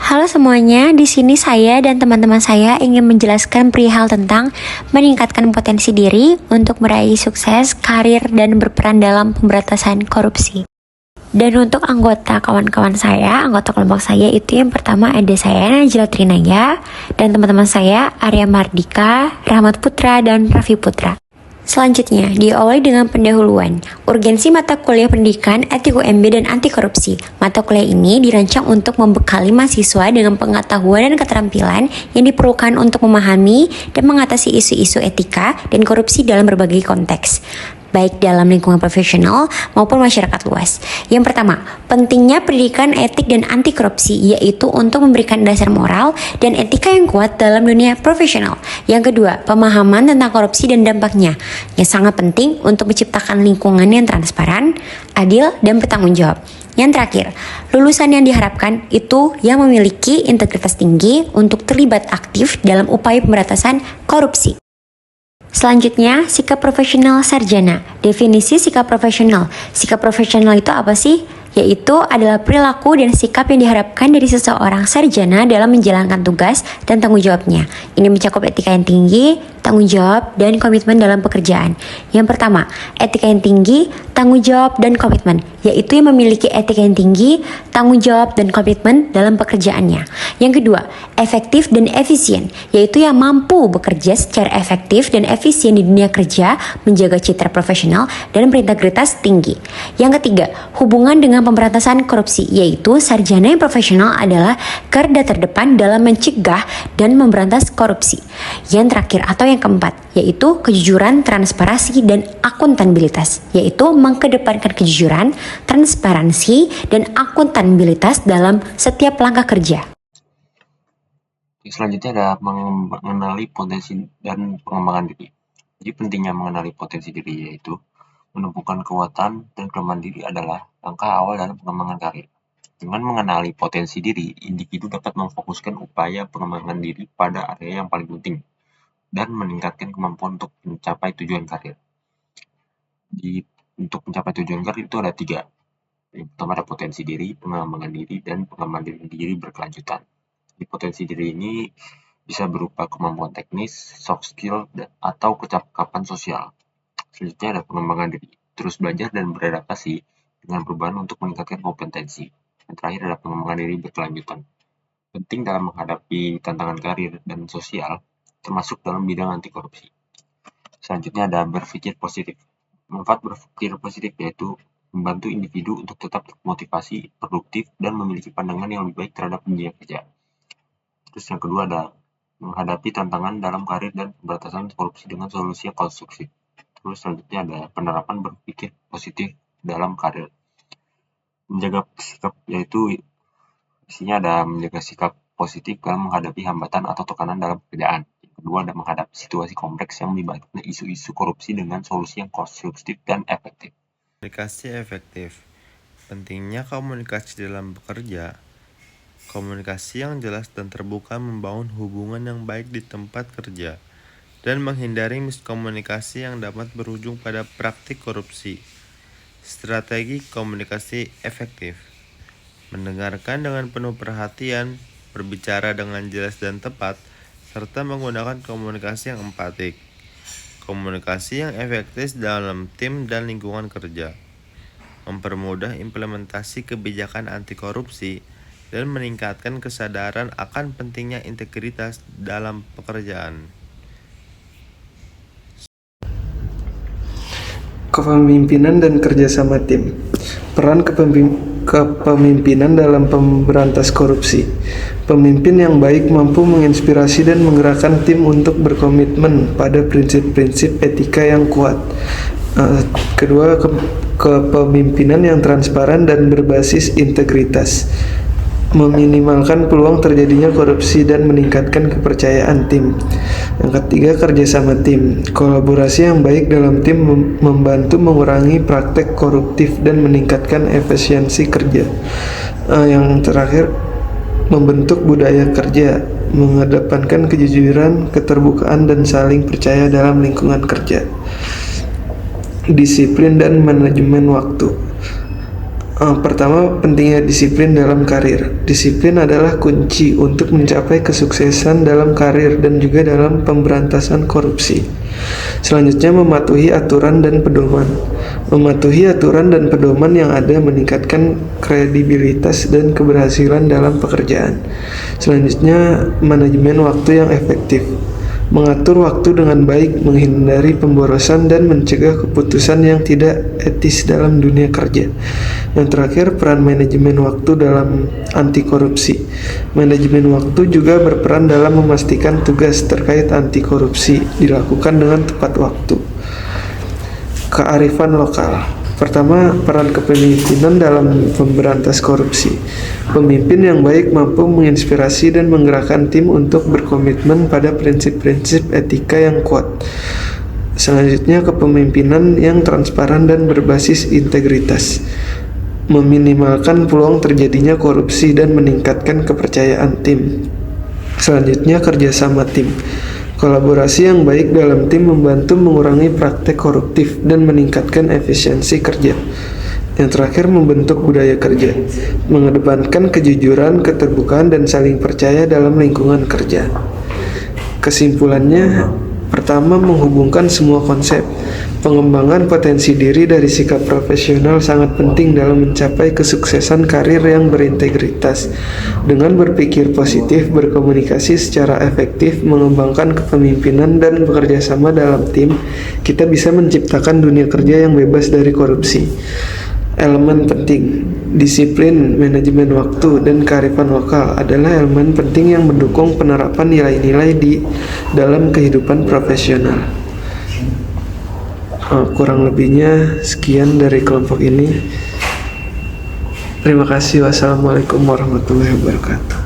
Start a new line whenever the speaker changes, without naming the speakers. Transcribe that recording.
Halo semuanya, di sini saya dan teman-teman saya ingin menjelaskan perihal tentang meningkatkan potensi diri untuk meraih sukses, karir, dan berperan dalam pemberantasan korupsi. Dan untuk anggota kawan-kawan saya, anggota kelompok saya itu yang pertama ada saya Najla Trinaya dan teman-teman saya Arya Mardika, Rahmat Putra, dan Raffi Putra. Selanjutnya, diawali dengan pendahuluan, urgensi mata kuliah pendidikan, etik UMB, dan anti korupsi. Mata kuliah ini dirancang untuk membekali mahasiswa dengan pengetahuan dan keterampilan yang diperlukan untuk memahami dan mengatasi isu-isu etika dan korupsi dalam berbagai konteks, baik dalam lingkungan profesional maupun masyarakat luas. Yang pertama, pentingnya pendidikan etik dan anti korupsi, yaitu untuk memberikan dasar moral dan etika yang kuat dalam dunia profesional. Yang kedua, pemahaman tentang korupsi dan dampaknya, yang sangat penting untuk menciptakan lingkungan yang transparan, adil, dan bertanggung jawab. Yang terakhir, lulusan yang diharapkan itu yang memiliki integritas tinggi untuk terlibat aktif dalam upaya pemberantasan korupsi. Selanjutnya, sikap profesional sarjana. Definisi sikap profesional. Sikap profesional itu apa sih? Yaitu adalah perilaku dan sikap yang diharapkan dari seseorang sarjana dalam menjalankan tugas dan tanggung jawabnya. Ini mencakup etika yang tinggi, tanggung jawab, dan komitmen dalam pekerjaan. Yang pertama, etika yang tinggi, tanggung jawab, dan komitmen, yaitu yang memiliki etika yang tinggi, tanggung jawab, dan komitmen dalam pekerjaannya. Yang kedua, efektif dan efisien, yaitu yang mampu bekerja secara efektif dan efisien di dunia kerja, menjaga citra profesional, dan berintegritas tinggi. Yang ketiga, hubungan dengan pemberantasan korupsi, yaitu sarjana yang profesional adalah garda terdepan dalam mencegah dan memberantas korupsi. Yang terakhir atau yang keempat, yaitu kejujuran, transparansi, dan akuntabilitas, yaitu mengedepankan kejujuran, transparansi, dan akuntabilitas dalam setiap langkah kerja.
Selanjutnya ada mengenali potensi dan pengembangan diri. Jadi pentingnya mengenali potensi diri yaitu menemukan kekuatan dan kelemahan diri adalah langkah awal dalam pengembangan karir. Dengan mengenali potensi diri, individu dapat memfokuskan upaya pengembangan diri pada area yang paling penting dan meningkatkan kemampuan untuk mencapai tujuan karir. Untuk mencapai tujuan karir itu ada 3. Yang pertama ada potensi diri, pengembangan diri, dan pengembangan diri berkelanjutan. Di potensi diri ini bisa berupa kemampuan teknis, soft skill, atau kecakapan sosial. Selanjutnya ada pengembangan diri, terus belajar dan beradaptasi dengan perubahan untuk meningkatkan kompetensi. Yang terakhir ada pengembangan diri berkelanjutan. Penting dalam menghadapi tantangan karir dan sosial, termasuk dalam bidang anti korupsi. Selanjutnya ada berpikir positif. Manfaat berpikir positif yaitu membantu individu untuk tetap termotivasi, produktif, dan memiliki pandangan yang lebih baik terhadap dunia kerja. Terus yang kedua ada menghadapi tantangan dalam karir dan pemberantasan korupsi dengan solusi yang konstruktif. Terus selanjutnya ada penerapan berpikir positif dalam karir. Menjaga sikap yaitu isinya ada menjaga sikap positif dalam menghadapi hambatan atau tekanan dalam pekerjaan. Yang kedua ada menghadapi situasi kompleks yang melibatkan isu-isu korupsi dengan solusi yang konstruktif dan efektif.
Komunikasi efektif. Pentingnya komunikasi dalam bekerja. Komunikasi yang jelas dan terbuka membangun hubungan yang baik di tempat kerja dan menghindari miskomunikasi yang dapat berujung pada praktik korupsi. Strategi komunikasi efektif. Mendengarkan dengan penuh perhatian, berbicara dengan jelas dan tepat, serta menggunakan komunikasi yang empatik. Komunikasi yang efektif dalam tim dan lingkungan kerja. Mempermudah implementasi kebijakan anti korupsi dan meningkatkan kesadaran akan pentingnya integritas dalam pekerjaan.
Kepemimpinan dan kerjasama tim. Peran kepemimpinan dalam pemberantas korupsi. Pemimpin yang baik mampu menginspirasi dan menggerakkan tim untuk berkomitmen pada prinsip-prinsip etika yang kuat. Kedua, kepemimpinan yang transparan dan berbasis integritas. Meminimalkan peluang terjadinya korupsi dan meningkatkan kepercayaan tim. Yang ketiga, kerjasama tim. Kolaborasi yang baik dalam tim membantu mengurangi praktek koruptif dan meningkatkan efisiensi kerja. Yang terakhir, membentuk budaya kerja, mengedepankan kejujuran, keterbukaan, dan saling percaya dalam lingkungan kerja. Disiplin dan manajemen waktu. Pertama, pentingnya disiplin dalam karir. Disiplin adalah kunci untuk mencapai kesuksesan dalam karir dan juga dalam pemberantasan korupsi. Selanjutnya, mematuhi aturan dan pedoman. Mematuhi aturan dan pedoman yang ada meningkatkan kredibilitas dan keberhasilan dalam pekerjaan. Selanjutnya, manajemen waktu yang efektif. Mengatur waktu dengan baik, menghindari pemborosan, dan mencegah keputusan yang tidak etis dalam dunia kerja. Yang terakhir, peran manajemen waktu dalam anti korupsi. Manajemen waktu juga berperan dalam memastikan tugas terkait anti korupsi dilakukan dengan tepat waktu. Kearifan lokal. Pertama, peran kepemimpinan dalam pemberantas korupsi. Pemimpin yang baik mampu menginspirasi dan menggerakkan tim untuk berkomitmen pada prinsip-prinsip etika yang kuat. Selanjutnya, kepemimpinan yang transparan dan berbasis integritas. Meminimalkan peluang terjadinya korupsi dan meningkatkan kepercayaan tim. Selanjutnya, kerjasama tim. Kolaborasi yang baik dalam tim membantu mengurangi praktek koruptif dan meningkatkan efisiensi kerja. Yang terakhir, membentuk budaya kerja, mengedepankan kejujuran, keterbukaan, dan saling percaya dalam lingkungan kerja. Kesimpulannya, pertama, menghubungkan semua konsep. Pengembangan potensi diri dari sikap profesional sangat penting dalam mencapai kesuksesan karir yang berintegritas. Dengan berpikir positif, berkomunikasi secara efektif, mengembangkan kepemimpinan, dan bekerja sama dalam tim, kita bisa menciptakan dunia kerja yang bebas dari korupsi. Elemen penting, disiplin, manajemen waktu, dan kearifan lokal adalah elemen penting yang mendukung penerapan nilai-nilai di dalam kehidupan profesional. Kurang lebihnya sekian dari kelompok ini. Terima kasih. Wassalamualaikum warahmatullahi wabarakatuh.